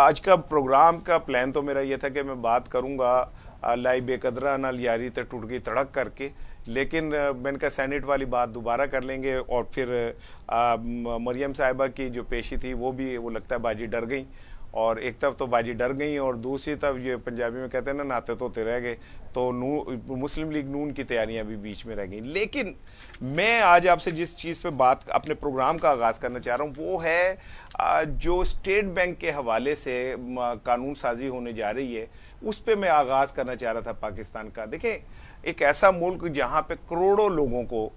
आज का प्रोग्राम का प्लान तो मेरा ये था कि मैं बात करूंगा लाई बेकदरा नाल यारी ते टूट गई तड़क करके, लेकिन मैंने कहा सेनेट वाली बात दोबारा कर लेंगे। और फिर मरियम साहिबा की जो पेशी थी वो भी, वो लगता है बाजी डर गई, और एक तरफ तो बाजी डर गई और दूसरी तरफ ये पंजाबी में कहते हैं ना, नाते तोते रह गए, तो मुस्लिम लीग नून की तैयारियां भी बीच में रह गई। लेकिन मैं आज आपसे जिस चीज़ पे बात अपने प्रोग्राम का आगाज़ करना चाह रहा हूँ वो है जो स्टेट बैंक के हवाले से कानून साजी होने जा रही है, उस पर मैं आगाज़ करना चाह रहा था पाकिस्तान का। देखें, एक ऐसा मुल्क जहाँ पे करोड़ों लोगों को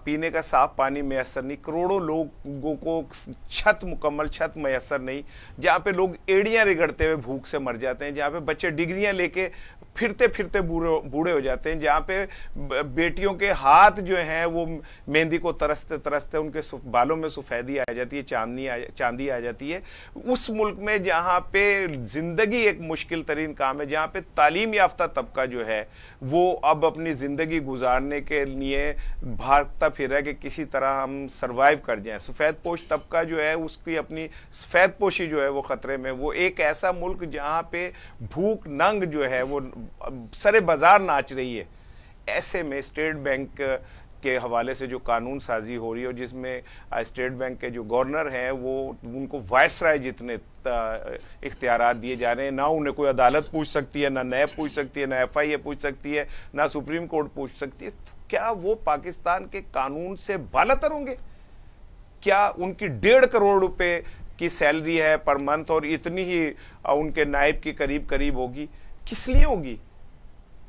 पीने का साफ पानी मैसर नहीं, करोड़ों लोगों को मुकम्मल छत मैसर नहीं, जहाँ पे लोग एड़ियाँ रगड़ते हुए भूख से मर जाते हैं, जहाँ पे बच्चे डिग्रियाँ लेके फिरते फिरते बूढ़े हो जाते हैं, जहाँ पे बेटियों के हाथ जो हैं वो मेहंदी को तरसते तरसते उनके बालों में सफ़ेदी आ जाती है, चांदी आ जाती है। उस मुल्क में जहाँ पे ज़िंदगी एक मुश्किल तरीन काम है, जहाँ पे तालीम याफ्ता तबका जो है वो अब अपनी ज़िंदगी गुजारने के लिए भागता फिर है कि किसी तरह हम सरवाइव कर जाएं। सफ़ेद पोश तबका जो है उसकी अपनी सफ़ेद पोशी जो है वो ख़तरे में। वो एक ऐसा मुल्क जहाँ पे भूख नंग जो है वो सरे बाजार नाच रही है। ऐसे में स्टेट बैंक के हवाले से जो कानून साजी हो रही है और जिसमें स्टेट बैंक के जो गवर्नर हैं वो उनको वायसराय जितने इख्तियारात दिए जा रहे हैं, ना उन्हें कोई अदालत पूछ सकती है, ना नैब पूछ सकती है, ना FIA पूछ सकती है, ना सुप्रीम कोर्ट पूछ सकती है, तो क्या वो पाकिस्तान के कानून से बालातर होंगे? क्या उनकी 1.5 करोड़ रुपए की सैलरी है पर मंथ और इतनी ही उनके नायब की करीब करीब होगी? किस लिए होगी?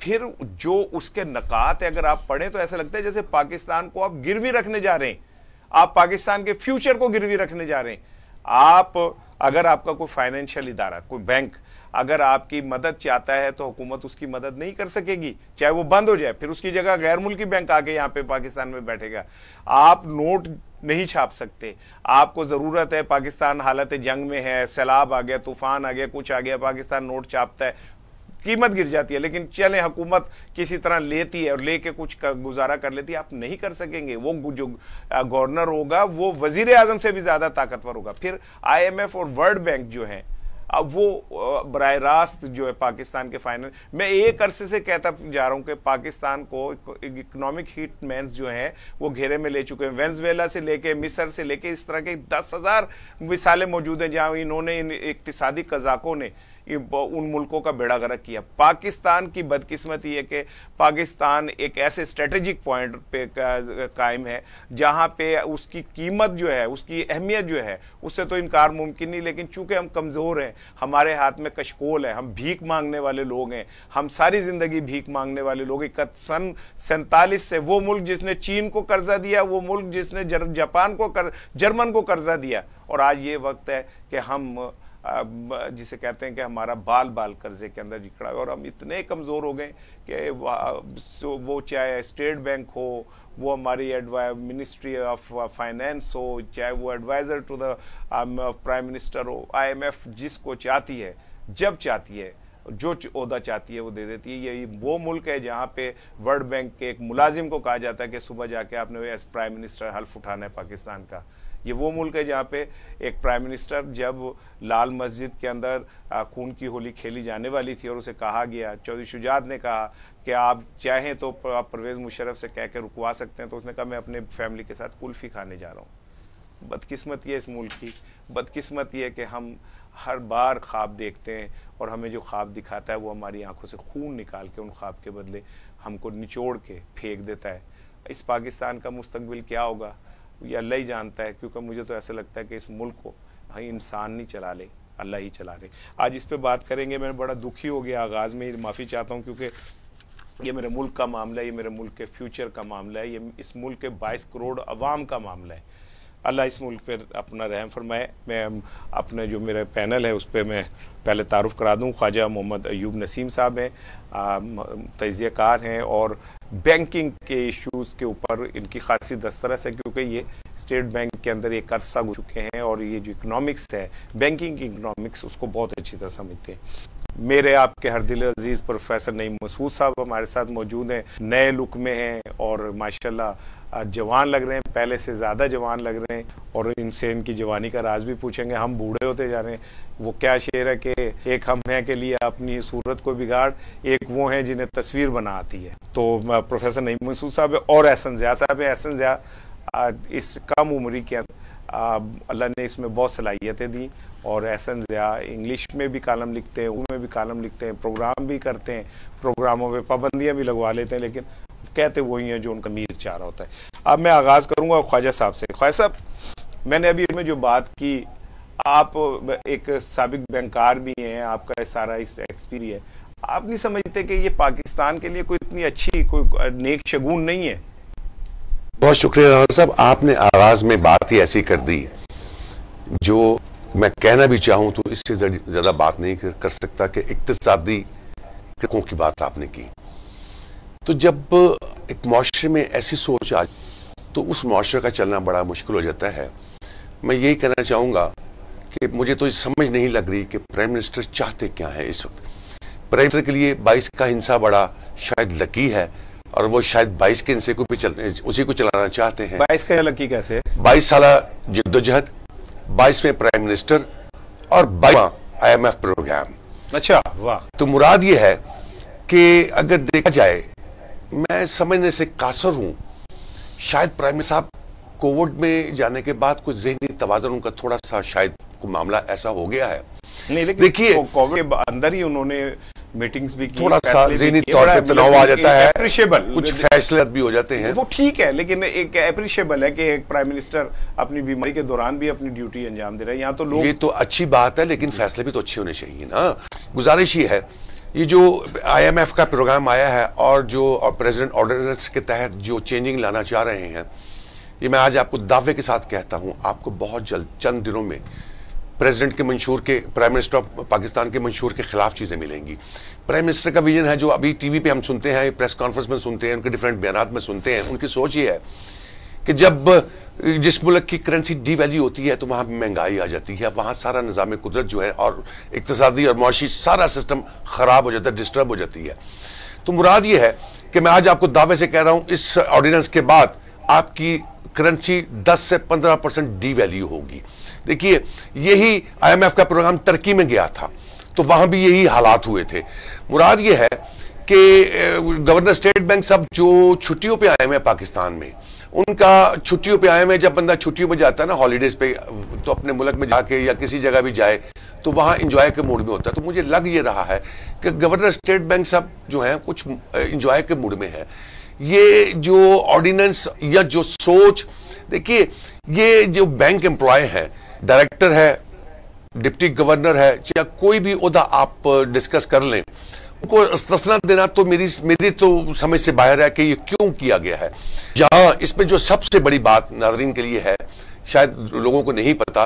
फिर जो उसके नकात है अगर आप पढ़ें तो ऐसा लगता है जैसे पाकिस्तान को आप गिरवी रखने जा रहे हैं, आप पाकिस्तान के फ्यूचर को गिरवी रखने जा रहे हैं। आप अगर आपका कोई फाइनेंशियल इदारा, कोई बैंक अगर आपकी मदद चाहता है तो हुकूमत उसकी मदद नहीं कर सकेगी, चाहे वो बंद हो जाए, फिर उसकी जगह गैर मुल्की बैंक आके यहाँ पे पाकिस्तान में बैठेगा। आप नोट नहीं छाप सकते, आपको ज़रूरत है, पाकिस्तान हालत जंग में है, सैलाब आ गया, तूफान आ गया, कुछ आ गया, पाकिस्तान नोट छापता है, कीमत गिर जाती है, लेकिन चले हुकूमत किसी तरह लेती है और लेके कुछ गुजारा कर लेती है। आप नहीं कर सकेंगे। वो जो गवर्नर होगा वो वजीर आजम से भी ज़्यादा ताकतवर होगा। फिर IMF और वर्ल्ड बैंक जो हैं अब वो बराह रास्त जो है पाकिस्तान के फाइनेंस, मैं एक अरसे से कहता जा रहा हूँ कि पाकिस्तान को इकोनॉमिक हिटमैन्स जो हैं वो घेरे में ले चुके हैं। वेनेजुएला से लेके मिस्र से लेके इस तरह के 10,000 मिसालें मौजूद हैं जहाँ इन्होंने, इन इक्तिसादी कज़ाकों ने उन मुल्कों का बेड़ा गर्क किया। पाकिस्तान की बदकिस्मती है कि पाकिस्तान एक ऐसे स्ट्रेटेजिक पॉइंट पे कायम है जहाँ पे उसकी कीमत जो है, उसकी अहमियत जो है, उससे तो इनकार मुमकिन नहीं, लेकिन चूंकि हम कमज़ोर हैं, हमारे हाथ में कशकोल है, हम भीख मांगने वाले लोग हैं, हम सारी ज़िंदगी भीख मांगने वाले लोग। सन 47 से वो मुल्क जिसने चीन को कर्जा दिया, वो मुल्क जिसने जापान को जर्मन को कर्जा दिया, और आज ये वक्त है कि हम जिसे कहते हैं कि हमारा बाल बाल कर्जे के अंदर जिकड़ा है और हम इतने कमज़ोर हो गए कि वो चाहे स्टेट बैंक हो, वो हमारी मिनिस्ट्री ऑफ फाइनेंस हो, चाहे वो adviser to the prime minister हो, IMF जिसको चाहती है, जब चाहती है, जो ओहदा चाहती है वो दे देती है। ये वो मुल्क है जहाँ पे वर्ल्ड बैंक के एक मुलाजिम को कहा जाता है कि सुबह जाके आपने एज प्राइम मिनिस्टर हल्फ उठाना है पाकिस्तान का। ये वो मुल्क है जहाँ पे एक प्राइम मिनिस्टर, जब लाल मस्जिद के अंदर खून की होली खेली जाने वाली थी और उसे कहा गया, चौधरी शुजात ने कहा कि आप चाहें तो आप परवेज़ मुशर्रफ से कह के रुकवा सकते हैं, तो उसने कहा मैं अपने फैमिली के साथ कुल्फ़ी खाने जा रहा हूँ। बदकिस्मती है इस मुल्क की, बदकिस्मती है कि हम हर बार ख्वाब देखते हैं और हमें जो ख्वाब दिखाता है वो हमारी आंखों से खून निकाल के उन ख्वाब के बदले हमको निचोड़ के फेंक देता है। इस पाकिस्तान का मुस्तकबिल क्या होगा ये अल्लाह ही जानता है, क्योंकि मुझे तो ऐसा लगता है कि इस मुल्क को इंसान नहीं चला ले, अल्लाह ही चला ले। आज इस पे बात करेंगे। मैं बड़ा दुखी हो गया, आगाज़ में माफ़ी चाहता हूँ, क्योंकि ये मेरे मुल्क का मामला है, ये मेरे मुल्क के फ्यूचर का मामला है, ये इस मुल्क के 22 करोड़ अवाम का मामला है। अल्लाह इस मुल्क पर अपना रहम फरमाए। मैं अपने जो मेरा पैनल है उस पर मैं पहले तारुफ़ करा दूँ। ख्वाजा मोहम्मद अयूब नसीम साहब हैं, तजिया कार हैं और बैंकिंग के इश्यूज़ के ऊपर इनकी खासी दस्तरस है, क्योंकि ये स्टेट बैंक के अंदर एक अरसा गुज़र चुके हैं और ये जो इकनॉमिक्स है, बैंकिंग की इकनॉमिक्स, उसको बहुत अच्छी तरह समझते हैं। मेरे आपके हर दिल अजीज प्रोफेसर नईम मसूद साहब हमारे साथ मौजूद हैं, नए लुक में हैं और माशाल्लाह जवान लग रहे हैं, पहले से ज़्यादा जवान लग रहे हैं। और इनसे इनकी जवानी का राज भी पूछेंगे। हम बूढ़े होते जा रहे हैं। वो क्या शेर है कि एक हम हैं के लिए अपनी सूरत को बिगाड़, एक वो हैं जिन्हें तस्वीर बना आती है। तो प्रोफेसर नईम मसूद साहब और एहसन ज़िया साहब है। एहसन ज़िया इस कम उम्री के अल्लाह ने इसमें बहुत सलाहियतें दी और एहसन ज़िया इंग्लिश में भी कालम लिखते हैं, उर्दू में भी कालम लिखते हैं, प्रोग्राम भी करते हैं, प्रोग्रामों पे पाबंदियां भी लगवा लेते हैं, लेकिन कहते वही हैं जो उनका मीर चाह रहा होता है। अब मैं आगाज़ करूंगा ख्वाजा साहब से। ख्वाजा साहब, मैंने अभी में जो बात की, आप एक साबिक बैंकार भी हैं, आपका सारा इस एक्सपीरियंस, आप नहीं समझते कि ये पाकिस्तान के लिए कोई इतनी अच्छी कोई नेक शगुन नहीं है? बहुत शुक्रिया राणा साहब, आपने आगाज में बात ही ऐसी कर दी जो मैं कहना भी चाहूं तो इससे ज्यादा बात नहीं कर सकता कि इक्तिसादी हकों की बात आपने की। तो जब एक मुआशरे में ऐसी सोच आ तो उस मुआशरे का चलना बड़ा मुश्किल हो जाता है। मैं यही कहना चाहूंगा कि मुझे तो समझ नहीं लग रही कि प्राइम मिनिस्टर चाहते क्या है इस वक्त। प्राइम मिनिस्टर के लिए 22 का हिंसा बड़ा शायद लकी है और वो शायद 22 के हिंसे को भी उसी को चलाना चाहते हैं। 22 का लकी कैसे? 22 साल जिद्दोजहद, 22वें प्राइम मिनिस्टर और 22वां IMF प्रोग्राम। अच्छा, वाह। तो मुराद ये है कि अगर देखा जाए, मैं समझने से कासर हूं, शायद प्राइम मिनिस्टर साहब कोविड में जाने के बाद कुछ ज़हनी तवाज़ुन उनका थोड़ा सा शायद मामला ऐसा हो गया है। नहीं, लेकिन देखिए कोविड के अंदर ही उन्होंने मीटिंग्स भी की, थोड़ा सा ज़हनी तौर पे तनाव आ जाता है, एप्रिशिएबल, कुछ फैसले भी हो जाते हैं, वो ठीक है, लेकिन एक एप्रिशिएबल है कि एक प्राइम मिनिस्टर अपनी बीमारी के दौरान भी अपनी ड्यूटी अंजाम दे रहे हैं। यहाँ तो लोग, ये तो अच्छी बात है, लेकिन फैसले भी तो अच्छे होने चाहिए ना। गुजारिश ये है, ये जो IMF का प्रोग्राम आया है और जो प्रेसिडेंट ऑर्डिनेंस के तहत जो चेंजिंग लाना चाह रहे हैं, ये मैं आज आपको दावे के साथ कहता हूं, आपको बहुत जल्द चंद दिनों में प्रेसिडेंट के मंशूर के, प्राइम मिनिस्टर ऑफ पाकिस्तान के मंशूर के खिलाफ चीजें मिलेंगी। प्राइम मिनिस्टर का विजन है जो अभी टीवी पे हम सुनते हैं, प्रेस कॉन्फ्रेंस में सुनते हैं, उनके डिफरेंट बयानात में सुनते हैं। उनकी सोच ये है कि जब जिस मुल्क की करेंसी डीवैल्यू होती है तो वहां महंगाई आ जाती है, वहां सारा निज़ाम कुदरत जो है और इक्तिसादी और मुआशी सारा सिस्टम खराब हो जाता है, डिस्टर्ब हो जाती है। तो मुराद ये है कि मैं आज आपको दावे से कह रहा हूं, इस ऑर्डिनेंस के बाद आपकी करेंसी 10 से 15% डीवैल्यू होगी। देखिए, यही IMF का प्रोग्राम तुर्की में गया था तो वहां भी यही हालात हुए थे। मुराद ये है कि गवर्नर स्टेट बैंक साहब जो छुट्टियों पे आए हैं पाकिस्तान में, उनका छुट्टियों पे आए हैं, जब बंदा छुट्टियों में जाता है ना हॉलीडेज पे, तो अपने मुल्क में जाके या किसी जगह भी जाए तो वहां इंजॉय के मूड में होता है। तो मुझे लग ये रहा है कि गवर्नर स्टेट बैंक साहब जो है कुछ इंजॉय के मूड में है। ये जो ऑर्डिनेंस या जो सोच, देखिए ये जो बैंक एम्प्लॉय है, डायरेक्टर है, डिप्टी गवर्नर है, या कोई भी ओहदा आप डिस्कस कर लें, उनको इस्तिस्ना देना तो मेरी तो समझ से बाहर है कि ये क्यों किया गया है। यहाँ इसमें जो सबसे बड़ी बात नाज़रीन के लिए है, शायद लोगों को नहीं पता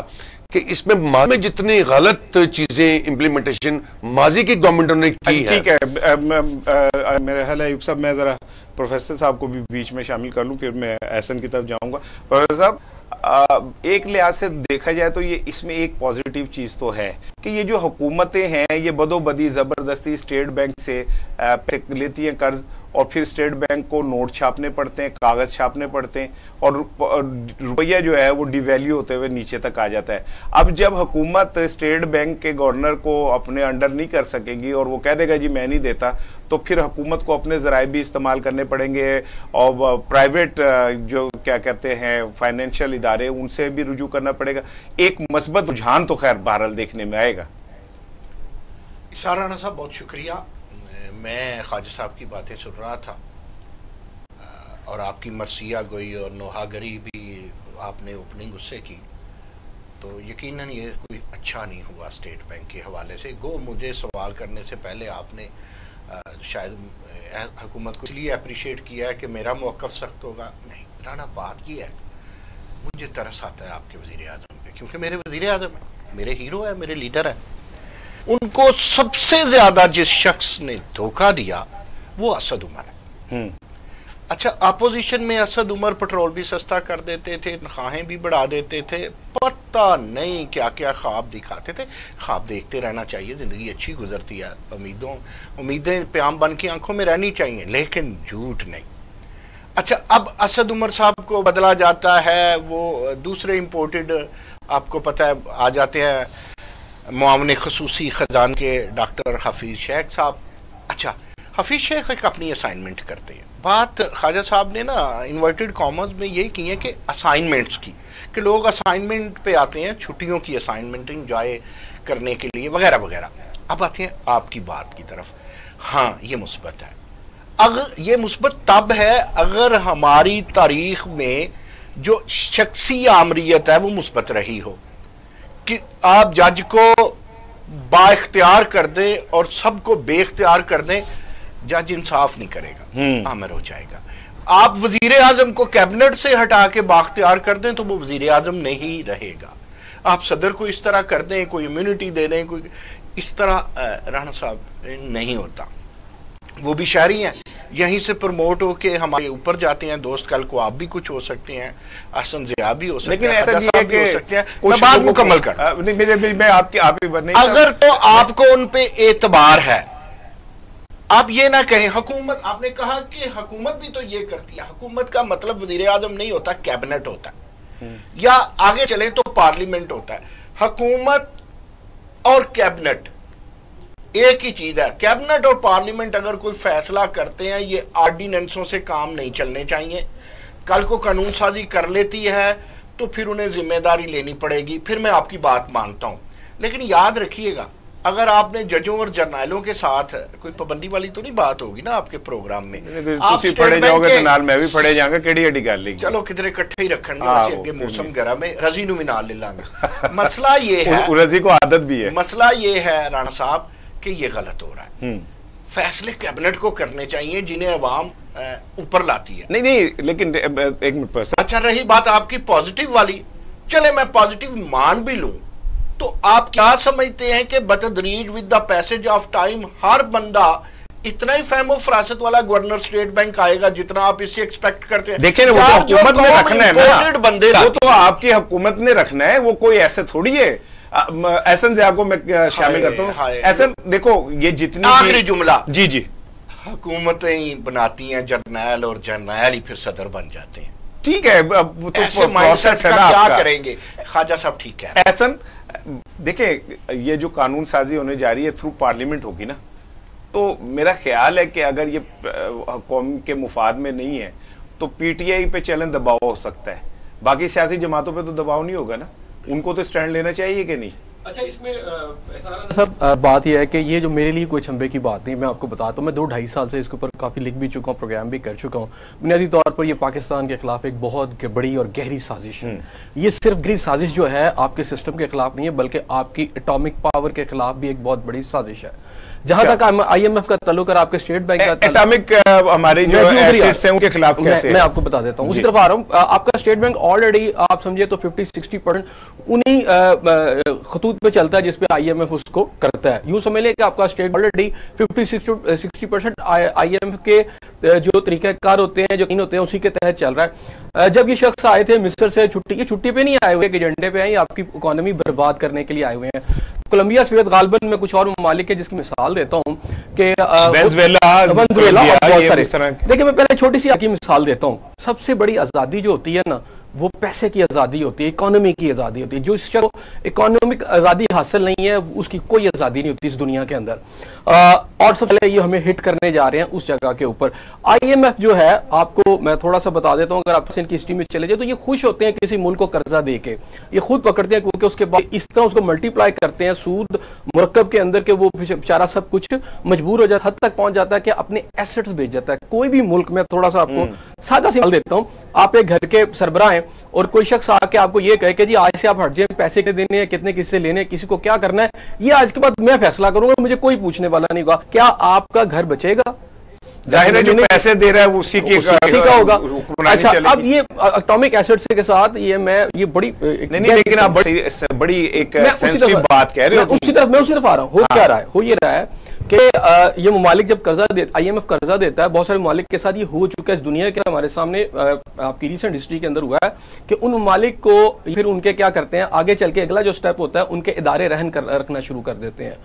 कि इसमें माजी में जितनी गलत चीजें इम्प्लीमेंटेशन माजी की गवर्नमेंटों ने की है। ठीक है, मेरा ख्याल है साहब, मैं जरा प्रोफेसर साहब को भी बीच में शामिल कर लूं, फिर मैं एहसन की तरफ जाऊंगा। प्रोफेसर साहब, एक लिहाज से देखा जाए तो ये इसमें एक पॉजिटिव चीज तो है कि ये जो हुकूमतें हैं ये बदोबदी जबरदस्ती स्टेट बैंक से पैसे लेती हैं कर्ज, और फिर स्टेट बैंक को नोट छापने पड़ते हैं, कागज छापने पड़ते हैं, और रुपया जो है वो डिवैल्यू होते हुए नीचे तक आ जाता है। अब जब हुकूमत स्टेट बैंक के गवर्नर को अपने अंडर नहीं कर सकेगी और वो कह देगा जी मैं नहीं देता, तो फिर हुकूमत को अपने ज़राए भी इस्तेमाल करने पड़ेंगे और प्राइवेट जो क्या कहते हैं फाइनेंशियल इदारे, उनसे भी रुजू करना पड़ेगा। एक मस्बत रुझान तो खैर बहरहाल देखने में आएगा। इसार राणा साहब, बहुत शुक्रिया। मैं ख्वाजा साहब की बातें सुन रहा था और आपकी मरसिया गोई और नोहागरी भी आपने ओपनिंग उससे की, तो यकीनन ये कोई अच्छा नहीं हुआ स्टेट बैंक के हवाले से। गो मुझे सवाल करने से पहले आपने शायद हुकूमत को इसलिए अप्रिशिएट किया है कि मेरा मौक़िफ़ सख्त होगा। नहीं राणा, बात ये है, मुझे तरस आता है आपके वज़ीर आज़म पे, क्योंकि मेरे वज़ीर आज़म है, मेरे हीरो है, मेरे लीडर है। उनको सबसे ज्यादा जिस शख्स ने धोखा दिया वो असद उमर है। अच्छा, अपोजिशन में असद उमर पेट्रोल भी सस्ता कर देते थे, तनख्वाहें भी बढ़ा देते थे, पता नहीं क्या क्या ख्वाब दिखाते थे। ख्वाब देखते रहना चाहिए, ज़िंदगी अच्छी गुजरती है, उम्मीदें प्याम बन के आंखों में रहनी चाहिए, लेकिन झूठ नहीं। अच्छा, अब असद उमर साहब को बदला जाता है, वो दूसरे इम्पोर्टेड आपको पता है आ जाते हैं मुआवने खसूसी खजान के डॉक्टर हफीज शेख साहब। अच्छा, हफीज शेख एक अपनी असाइनमेंट करते हैं। बात ख्वाजा साहब ने ना इन्वर्टेड कॉमर्स में ये की है कि असाइनमेंट्स की, कि लोग असाइनमेंट पे आते हैं, छुट्टियों की असाइनमेंट इंजॉय करने के लिए वगैरह वगैरह। अब आते हैं आपकी बात की तरफ। हाँ, ये मुस्बत है। अगर ये मुस्बत तब है अगर हमारी तारीख में जो शख्सी आमरीत है वो मुस्बत रही हो, कि आप जज को बाइख्तियार कर दें और सबको बेख्तियार कर दें, जज इंसाफ नहीं करेगा, आमिर हो जाएगा। आप वजीर आजम को कैबिनेट से हटा के बाख्तियार कर दें तो वो वजीर आजम नहीं रहेगा। आप सदर को इस तरह कर दें, कोई इम्यूनिटी दे दें, कोई इस तरह राणा साहब नहीं होता। वो भी शहरी हैं, यहीं से प्रमोट होके हमारे ऊपर जाते हैं। दोस्त, कल को आप भी कुछ हो सकते हैं, आसन ज़िया भी हो सकते हैं, लेकिन ऐसा नहीं है कि हो सकते हैं। मैं बात मुकम्मल कर, मैं आपकी अगर तो आपको उन पे एतबार है, आप ये ना कहें हुकूमत, आपने कहा कि हुकूमत भी तो ये करती है। हुकूमत का मतलब वजीर आजम नहीं होता, कैबिनेट होता है, या आगे चले तो पार्लियामेंट होता है। हुकूमत और कैबिनेट एक ही चीज है। कैबिनेट और पार्लियामेंट अगर कोई फैसला करते हैं, ये ऑर्डिनेंसों से काम नहीं चलने चाहिए। कल को कानून साजी कर लेती है तो फिर उन्हें जिम्मेदारी लेनी पड़ेगी। फिर मैं आपकी बात मानता हूं, लेकिन याद रखिएगा, अगर आपने जजों और जर्नैलों के साथ कोई पाबंदी वाली तो नहीं बात होगी ना आपके प्रोग्राम में। आप पढ़े जाओगे तो नाल मैं भी पढ़े जाऊंगा, केड़ी एडी गल नहीं। चलो किधरे इकट्ठे ही रखेंगे, वैसे अगे मौसम गर्म है, रजी नूं भी नाल ले लांगे। मसला ये है, रजी को आदत भी है। मसला ये है राणा साहब कि ये गलत हो रहा है। फैसले कैबिनेट को करने चाहिए जिन्हें अवाम ऊपर लाती है। नहीं, लेकिन एक मिनट पर। अच्छा, रही बात आपकी पॉजिटिव वाली, चले मैं पॉजिटिव मान भी लूं, तो आप क्या समझते हैं कि बतदरीज with the passage of time हर बंदा इतना ही फहमो फरासत वाला गवर्नर स्टेट बैंक आएगा जितना आप इससे एक्सपेक्ट करते हैं? देखिए, वो तो हुकूमत ने रखना है ना, बंदे वो तो आपकी हुकूमत ने रखना है, वो कोई ऐसे थोड़ी है। एहसन ज़िया को मैं शामिल करता हूँ। एहसन, देखो ये जितनी आखिरी जुमला, जी हुकूमतें बनाती हैं जर्नैल, और जर्नैल ही फिर सदर बन जाते हैं। ठीक है, अब तो प्रोसेस है ना, क्या करेंगे? ख्वाजा साहब ठीक है। एहसन, देखिए ये जो कानून साजी होने जा रही है थ्रू पार्लियामेंट होगी ना, तो मेरा ख्याल है कि अगर ये कौम के मुफाद में नहीं है तो पीटीआई पे चलन दबाव हो सकता है, बाकी सियासी जमातों पे तो दबाव नहीं होगा ना। उनको तो स्टैंड लेना चाहिए कि नहीं? अच्छा, इसमें सब बात यह है कि ये जो मेरे लिए कोई चंबे की बात नहीं, मैं आपको बताता हूँ, मैं 2-2.5 साल से इसके ऊपर काफ़ी लिख भी चुका हूँ, प्रोग्राम भी कर चुका हूँ। बुनियादी तौर पर ये पाकिस्तान के खिलाफ एक बहुत बड़ी और गहरी साजिश है। ये सिर्फ गहरी साजिश जो है आपके सिस्टम के खिलाफ नहीं है, बल्कि आपकी एटॉमिक पावर के खिलाफ भी एक बहुत बड़ी साजिश है। जहां तक IMF का ताल्लुक है, आपके स्टेट बैंक का एटॉमिक हमारे जो एसेट्स हैं उनके खिलाफ कैसे मैं आपको बता देता हूं, उसी तरफ आ रहा हूं। आपका स्टेट बैंक ऑलरेडी आप समझिए तो 50-60% उन्हीं खतूत पे चलता है जिसपे IMF उसको करता है। यूं समझ लें कि आपका स्टेट ऑलरेडी 50-60% IMF के जो तरीक़ाकार होते हैं, जो होते हैं, उसी के तहत चल रहा है। जब ये शख्स आए थे मिस्र से छुट्टी पे नहीं आए हुए कि एजेंडे पे आए, आपकी इकोनॉमी बर्बाद करने के लिए आए हुए हैं। कोलंबिया सवेद गालबन में कुछ और ममालिक है जिसकी मिसाल देता हूं कि वेनेजुएला, देखिए मैं पहले छोटी सी आपकी मिसाल देता हूं। सबसे बड़ी आज़ादी जो होती है ना, वो पैसे की आज़ादी होती है, इकोनॉमी की आज़ादी होती है। जो शख्स को इकोनॉमिक आज़ादी हासिल नहीं है उसकी कोई आज़ादी नहीं होती इस दुनिया के अंदर। और सबसे पहले ये हमें हिट करने जा रहे हैं उस जगह के ऊपर। IMF जो है, आपको मैं थोड़ा सा बता देता हूं, अगर आप इनकी हिस्ट्री में चले जाए तो ये खुश होते हैं किसी मुल्क को कर्जा दे के, ये खुद पकड़ते हैं क्योंकि उसके बाद इस तरह उसको मल्टीप्लाई करते हैं सूद मुरक्कब के अंदर के वो बेचारा सब कुछ मजबूर हो जाता, हद तक पहुंच जाता है कि अपने एसेट्स बेच जाता है। कोई भी मुल्क में थोड़ा सा आपको सादा सी देता हूं, आप एक घर के सरबराह हैं और कोई शख्स आके आपको ये कहे कि जी आज से आप हट जाए, पैसे के देने हैं, कितने किससे लेने हैं, किसी को क्या करना है, ये आज के बाद मैं फैसला करूंगा, मुझे कोई पूछने वाला नहीं होगा। क्या आपका घर बचेगा? जाहिर है जो पैसे दे रहा है उसी का होगा। अच्छा, अब ये एटॉमिक एसेट्स के साथ ये बड़ी नहीं, लेकिन आप बड़ी एक सेंसिटिव बात कह रहे हो। मैं उसी तरफ आ रहा हूँ। हो क्या रहा है, हो ये रहा है कि ये ममालिक जब कर्जा IMF कर्जा देता है, बहुत सारे ममालिक के साथ ये हो चुका है इस दुनिया के हमारे सामने आपकी रिसेंट हिस्ट्री के अंदर हुआ है कि उन ममालिक को फिर उनके क्या करते हैं, आगे चल के अगला जो स्टेप होता है उनके इदारे रखना शुरू कर देते हैं।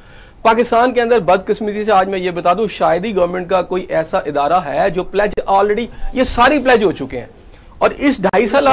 पाकिस्तान के अंदर बदकिस्मती से आज मैं ये बता दूं, शायद ही गवर्नमेंट का कोई ऐसा इदारा है जो प्लेज ऑलरेडी, ये सारी प्लेज हो चुके हैं और इस 2.5 साल,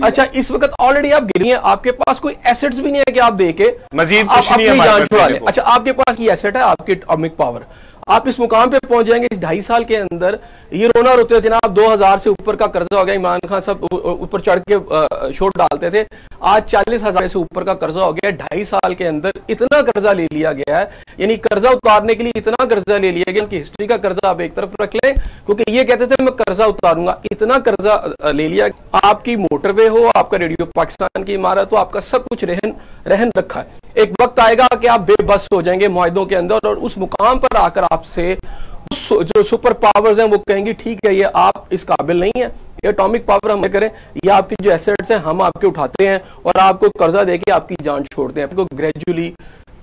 अच्छा इस वक्त ऑलरेडी आप गिरी हैं, आपके पास कोई एसेट्स भी नहीं है कि आप देके मजीद कुछ नहीं है जान छुड़ा लें। अच्छा आपके पास की एसेट है आपकी एटॉमिक पावर, आप इस मुकाम पे पहुंच जाएंगे इस 2.5 साल के अंदर। ये रोना रोते थे जनाब, 2000 से ऊपर का कर्जा हो गया, इमरान खान सब ऊपर चढ़ के शोर डालते थे, आज 40,000 से ऊपर का कर्जा हो गया। 2.5 साल के अंदर इतना कर्जा ले लिया गया है, यानी कर्जा उतारने के लिए इतना कर्जा ले लिया गया कि हिस्ट्री का कर्जा आप एक तरफ रख लें, क्योंकि ये कहते थे मैं कर्जा उतारूंगा, इतना कर्जा ले लिया। आपकी मोटरवे हो, आपका रेडियो पाकिस्तान की इमारत हो, आपका सब कुछ रहन रखा है। एक वक्त आएगा कि आप बेबस हो जाएंगे मुआहदों के अंदर और उस मुकाम पर आकर आपसे जो सुपर पावर्स हैं वो कहेंगी ठीक है ये आप इस काबिल नहीं है, ये एटॉमिक पावर हम करें, ये आपकी जो एसेट्स हैं हम आपके उठाते हैं और आपको कर्जा देके आपकी जान छोड़ते हैं। आपको ग्रेजुअली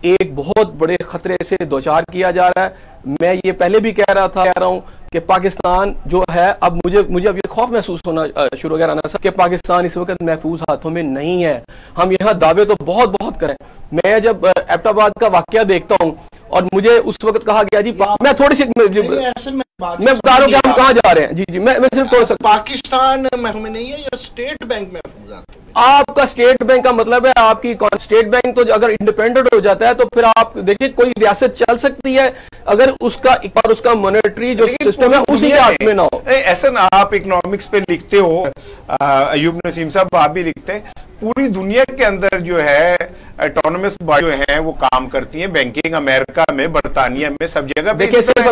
एक बहुत बड़े खतरे से दो चार किया जा रहा है। मैं ये पहले भी कह रहा हूं कि पाकिस्तान जो है, अब मुझे अब ये खौफ महसूस होना शुरू हो गया राना साहब कि पाकिस्तान इस वक्त महफूज हाथों में नहीं है। हम यहाँ दावे तो बहुत करें। मैं जब एबटाबाद का वाकया देखता हूँ और मुझे उस वक्त कहा गया जी, मैं थोड़ी सी मैं बता रहा हूँ कि हम कहाँ जा रहे हैं। जी मैं सिर्फ थोड़ा सा, पाकिस्तान में नहीं है या स्टेट बैंक में आपका स्टेट बैंक का मतलब है आपकी स्टेट बैंक तो अगर इंडिपेंडेंट हो जाता है तो फिर आप देखिए कोई रियासत चल सकती है अगर उसका मॉनेटरी जो सिस्टम है उसी के हाथ में ना हो। ऐसा ना, आप इकोनॉमिक्स पे लिखते हो, अयूब नसीम साहब आप भी लिखते हैं, पूरी दुनिया के अंदर जो है ऑटोनमस बॉडी जो है वो काम करती है, बैंकिंग अमेरिका में, बर्तानिया में, सब जगह। देखिए सिर्फ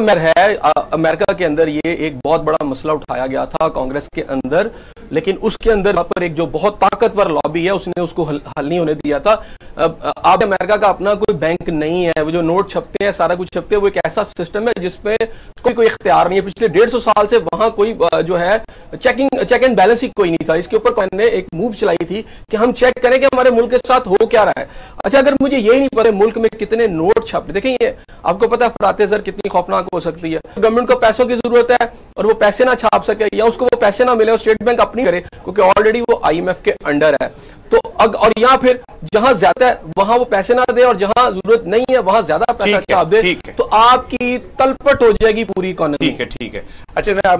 अमेरिका के अंदर ये एक बहुत बड़ा मसला उठाया गया था कांग्रेस के अंदर, लेकिन उसके अंदर वहां पर एक जो बहुत ताकतवर लॉबी है उसने उसको हल नहीं होने दिया था। आप अमेरिका का अपना कोई बैंक नहीं है, वो जो नोट छपते हैं सारा कुछ छपते हैं, वो एक ऐसा सिस्टम है जिसमें कोई इख्तियार नहीं है। पिछले 150 साल से वहां कोई जो है चेक एंड बैलेंस ही कोई नहीं था। इसके ऊपर मैंने एक मूव चलाई थी कि हम चेक करें कि हमारे मुल्क के साथ हो क्या रहा है। अच्छा अगर मुझे यही नहीं पता मुल्क में कितने नोट छप, देखें ये आपको पता है फराते ज़र कितनी खौफनाक हो सकती है। गवर्नमेंट को पैसों की जरूरत है और वो पैसे ना छाप सके या उसको वो पैसे ना मिले और स्टेट बैंक अपनी करे क्योंकि ऑलरेडी वो IMF के अंडर है, तो और या फिर जहां ज्यादा है वहां वो पैसे ना दे और जहां जरूरत नहीं है वहां ज्यादा पैसा छाप दे, तो आपकी तलपट हो जाएगी पूरी इकोनॉमी। ठीक है। अच्छा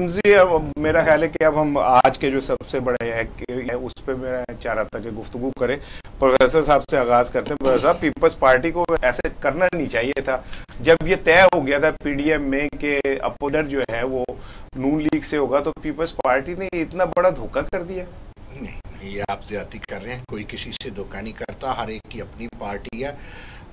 मेरा ख्याल है कि अब हम आज के जो सबसे बड़े है उस पर मैं चाह रहा था कि गुफ्तगू करें। प्रोफेसर साहब से आगाज करते हैं। प्रोफेसर साहब, पीपल्स पार्टी को ऐसे करना नहीं चाहिए था जब ये तय हो गया था PDM में कि अपोजिटर जो है वो नून लीग से होगा, तो पीपल्स पार्टी ने इतना बड़ा धोखा कर दिया। नहीं, ये आप ज्यादती कर रहे हैं, कोई किसी से धोखा नहीं करता, हर एक की अपनी पार्टी है।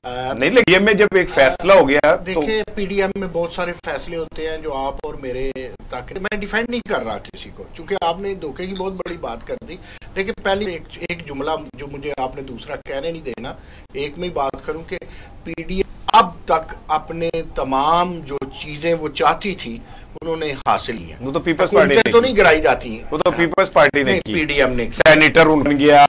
नहीं लगे में जब एक फैसला हो गया, देखिए तो PDM में बहुत सारे फैसले होते हैं जो आप और मेरे तक, मैं डिफेंड नहीं कर रहा किसी को, क्योंकि आपने धोखे की बहुत बड़ी बात कर दी। देखिए पहले एक जुमला जो मुझे आपने दूसरा कहने नहीं देना, एक में ही बात करूं कि PDM अब तक अपने तमाम जो चीजें वो चाहती थी उन्होंने हासिल किया। वो तो पीपल्स पार्टी ने तो नहीं गिराई जाती, वो तो पीपल्स पार्टी ने की। PDM ने सेनेटर बन गया,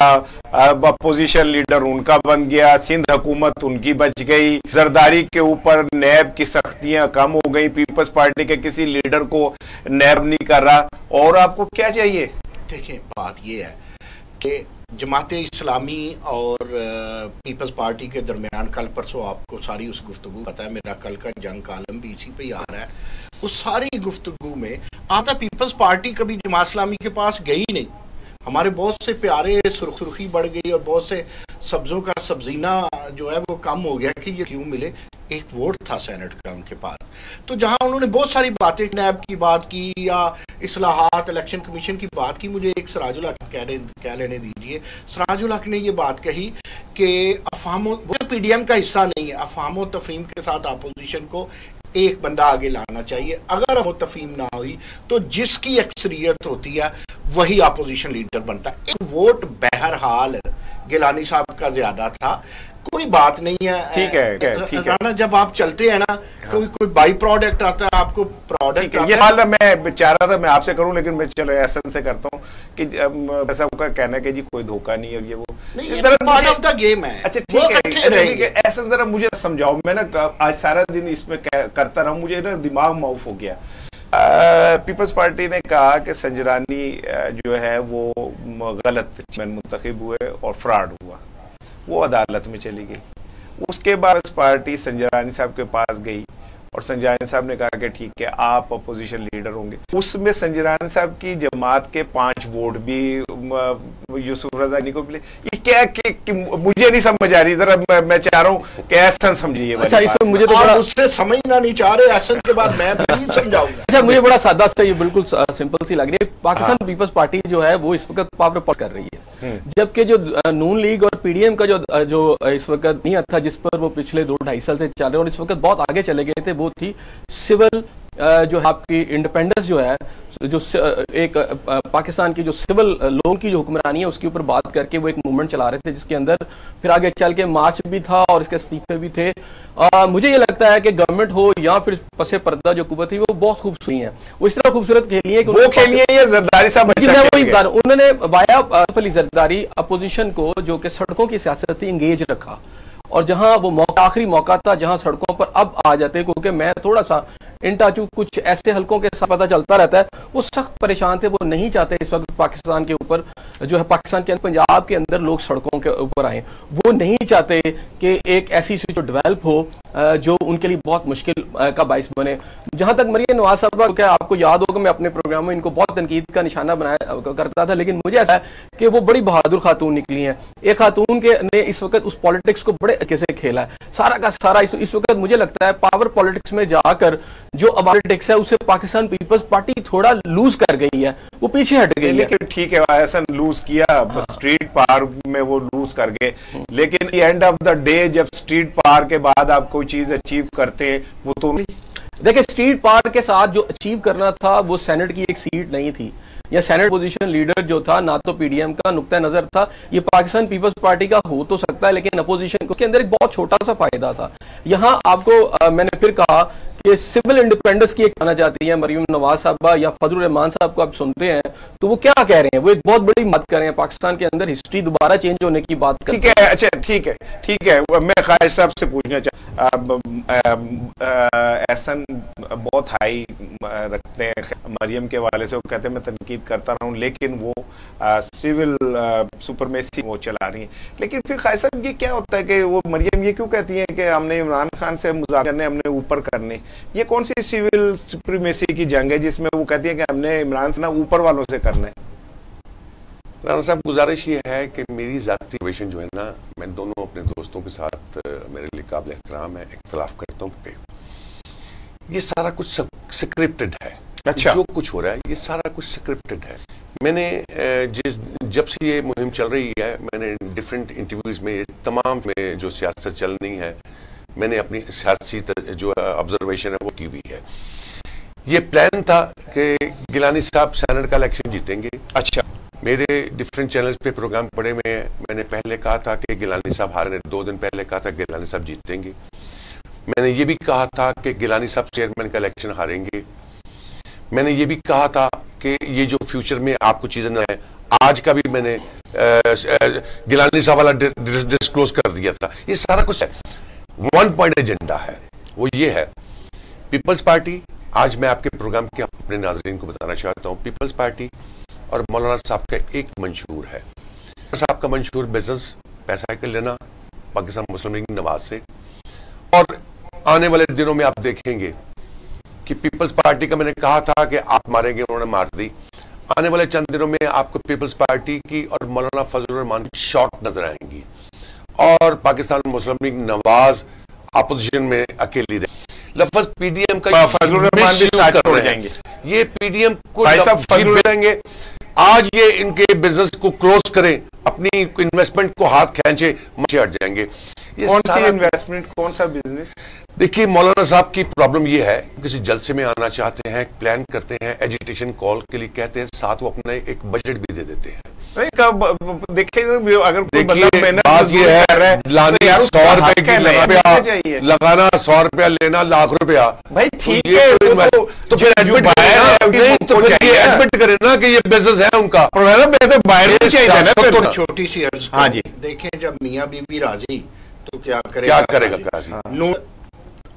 अपोजिशन लीडर उनका बन गया, सिंध हुकूमत उनकी बच गई, जरदारी के ऊपर नैब की सख्तियां कम हो गई, पीपल्स पार्टी के किसी लीडर को नैब नहीं कर रहा, और आपको क्या चाहिए? देखिए बात ये है कि जमात इस्लामी और पीपल्स पार्टी के दरमियान कल परसों आपको सारी उस गुफ्तगू पता है, मेरा कल का जंग कालम भी इसी पे ही आ रहा है, उस सारी गुफ्तगू में आता पीपल्स पार्टी कभी जमात इस्लामी के पास गई नहीं। हमारे बहुत से प्यारे सुर्खी बढ़ गई और बहुत से सब्जों का सब्जीना जो है वो कम हो गया कि ये क्यों मिले। एक वोट था सेनेट का उनके पास, तो जहां उन्होंने बहुत सारी बातें नैब की बात की या इस्लाहात इलेक्शन कमीशन की बात की, मुझे एक सिराजुल हक कह लेने दीजिए। सिराजुल हक ने ये बात कही कि अफहामो वो PDM का हिस्सा नहीं है, अफहामो तफहीम के साथ अपोजिशन को एक बंदा आगे लाना चाहिए, अगर वो तफहीम ना हुई तो जिसकी अक्सरियत होती है वही अपोजिशन लीडर बनता है। एक वोट बहरहाल गिलानी साहब का ज्यादा था, कोई बात नहीं है। ठीक है, ठीक है राना, जब आप चलते हैं ना, कोई बाई प्रोडक्ट आता है, आपको प्रोडक्ट ये सवाल मैं चाह रहा था मैं आपसे करूं, लेकिन मैं चलो एहसन से करता हूं कि ऐसा का कहना है कि जी कोई धोखा नहीं है और ये वो पार्ट ऑफ द गेम है। अच्छा ठीक है, ऐसा जरा मुझे समझाओ। मैं ना आज सारा दिन इसमें करता रहा, मुझे ना दिमाग माउफ हो गया। पीपल्स पार्टी ने कहा कि संजरानी जो है वो गलत चेयरमैन मुंतखब हुए और फ्रॉड हुआ, वो अदालत में चली गई। उसके बाद पार्टी संजरानी साहब के पास गई और संजरानी साहब ने कहा कि ठीक है आप अपोजिशन लीडर होंगे। उसमें संजरानी साहब की जमात के 5 वोट भी यूसुफ रजा को मिले। ये क्या कि मुझे नहीं समझ आ रही, जरा मैं चाह रहा हूँ कि एहसन समझिए। अच्छा, इसमें मुझे तो बड़ा उससे समझना नहीं चाह रहे, एहसन के बाद मैं भी समझाऊंगा। अच्छा, मुझे बड़ा सादा सा ये बिल्कुल सिंपल सी लग रही है। पाकिस्तान पीपल्स पार्टी जो है वो इस वक्त पावर पर कर रही है, जबकि जो नून लीग और पीडीएम का जो इस वक्त नहीं था, जिस पर वो पिछले 2-2.5 साल से चल रहे और इस वक्त बहुत आगे चले गए थे, वो थी सिविल जो है आपकी इंडिपेंडेंस, जो है जो एक पाकिस्तान की जो सिविल लोगों की जो हुक्मरानी है उसके ऊपर बात करके वो एक मूवमेंट चला रहे थे, जिसके अंदर फिर आगे चल के मार्च भी था और इसके इस्तीफे भी थे। मुझे ये लगता है कि गवर्नमेंट हो या फिर पसे पर्दा जो कुव्वत थी वो बहुत खूबसूरत है, वो इस तरह खूबसूरत खेली है कि वो खेली है। ये जरदारी साहब उन्होंने वाया अली जरदारी अपोजिशन को जो कि सड़कों की सियासत थी इंगेज रखा, और जहां वो आखिरी मौका था जहां सड़कों पर अब आ जाते, क्योंकि मैं थोड़ा सा इंटाचू कुछ ऐसे हलकों के साथ पता चलता रहता है, वो सख्त परेशान थे, वो नहीं चाहते इस वक्त पाकिस्तान के ऊपर जो है पाकिस्तान के पंजाब के अंदर लोग सड़कों के ऊपर आए। वो नहीं चाहते कि एक ऐसी सिचुएशन डेवलप हो जो उनके लिए बहुत मुश्किल का बाइस बने। जहां तक मरियम नवाज साहब, क्या आपको याद होगा मैं अपने प्रोग्राम में इनको बहुत तनकीद का निशाना बनाया करता था, लेकिन मुझे ऐसा है कि वो बड़ी बहादुर खातून निकली हैं। एक खातून के ने इस वक्त उस पॉलिटिक्स को बड़े अच्छे से खेला है, सारा का सारा इस वक्त मुझे लगता है पावर पॉलिटिक्स में जाकर जो अब पॉलिटिक्स है उसे पाकिस्तान पीपल्स पार्टी थोड़ा लूज कर गई है, वो पीछे हट गई है। लेकिन ठीक है, ऐसा लूज किया, स्ट्रीट पार में वो लूज कर गए, लेकिन एंड ऑफ द डे जब स्ट्रीट पार के बाद आप कोई चीज अचीव करते हैं, वो तो देखिए स्ट्रीट पार के साथ जो अचीव करना था वो सेनेट की एक सीट नहीं थी, या सेनेट पोजीशन लीडर जो था ना तो पीडीएम का नुक्ता नजर था, ये पाकिस्तान पीपल्स पार्टी का हो तो सकता है, लेकिन अपोजिशन के अंदर एक बहुत छोटा सा फायदा था। यहां आपको मैंने फिर कहा कि सिविल इंडिपेंडेंस की एक आना चाहती है मरियम नवाज साहबा या फजल रहमान साहब को आप सुनते हैं तो वो क्या कह रहे हैं, वो एक बहुत बड़ी बात कर रहे हैं, पाकिस्तान के अंदर हिस्ट्री दोबारा चेंज होने की बात कर। ठीक है, अच्छा ठीक है, मैं ख्वाहिश साहब से पूछना एहसन बहुत हाई रखते हैं मरियम के वाले से, वो कहते हैं मैं तनकीद करता रहा हूँ, लेकिन वो सिविल सुपरमेसी वो चला रही है। लेकिन फिर ख्वाहिश साहब ये क्या होता है कि वो मरियम ये क्यों कहती है कि हमने इमरान खान से मुज़ाकरे करने, हमने ऊपर करने, ये कौन सी सिविल सुप्रीमेसी की जंग है जिसमें वो कहती है कि हमने इमरान से ना ऊपर वालों से करना है? राना साहब, गुजारिश ये है कि मेरी ज़ाती विजन जो है ना, मैं दोनों अपने दोस्तों के साथ मेरे लिए काबिल एहतराम है, इख्तलाफ करता हूँ कि ये सारा कुछ स्क्रिप्टेड है। अच्छा, जो कुछ हो रहा है ये सारा कुछ स्क्रिप्टेड है। मैंने जब से ये मुहिम चल रही है, मैंने डिफरेंट इंटरव्यूज में तमाम में जो सियासत चल रही है, मैंने अपनी सियासी जो ऑब्जर्वेशन है वो की हुई है। ये प्लान था कि गिलानी साहब सेनेट का इलेक्शन जीतेंगे। अच्छा, मेरे डिफरेंट चैनल्स पे प्रोग्राम पड़े में मैंने पहले कहा था कि गिलानी साहब हारे, 2 दिन पहले कहा था गिलानी साहब जीतेंगे। मैंने ये भी कहा था कि गिलानी साहब चेयरमैन का इलेक्शन हारेंगे। मैंने ये भी कहा था कि ये जो फ्यूचर में आपको चीजें ना है, आज का भी मैंने गिलानी साहब वाला डिस्क्लोज कर दिया था। ये सारा कुछ है, 1 पॉइंट एजेंडा है, वो ये है पीपल्स पार्टी। आज मैं आपके प्रोग्राम के अपने नाज़रीन को बताना चाहता हूँ, पीपल्स पार्टी और मौलाना साहब का एक मंशूर है। साहब का मंशूर बिजनेस, पैसा कर लेना पाकिस्तान मुस्लिम लीग नवाज से, और आने वाले दिनों में आप देखेंगे कि पीपल्स पार्टी का मैंने कहा था कि आप मारेंगे, उन्होंने मार दी। आने वाले चंद दिनों में आपको पीपल्स पार्टी की और मौलाना फजल रहमान की शॉट नजर आएंगी, और पाकिस्तान मुस्लिम लीग नवाज अपोजिशन में अकेली रहे। लफ्ज पीडीएम का फजल रहमान भी साथ हो जाएंगे, ये पीडीएम को देंगे। आज ये इनके बिजनेस को क्लोज करें, अपनी इन्वेस्टमेंट को हाथ खींचे, मचे हट जाएंगे। कौन सी इन्वेस्टमेंट, कौन सा बिजनेस? देखिए, मौलाना साहब की प्रॉब्लम ये है, किसी जलसे में आना चाहते हैं, प्लान करते हैं, एजिटेशन कॉल के लिए कहते हैं, साथ वो अपना एक बजट भी दे देते हैं। देखिए अगर कोई बंदा मेहनत बात ये है लानी 100 रुपए की लगाना 100 रुपया लेना लाख रुपया भाई ठीक है तो फिर एडमिट करें ना कि ये बिजनेस है उनका बाहर चाहिए। छोटी सी अर्ज, हाँ जी, देखें जब मियाँ बीबी राजी तो क्या करेगा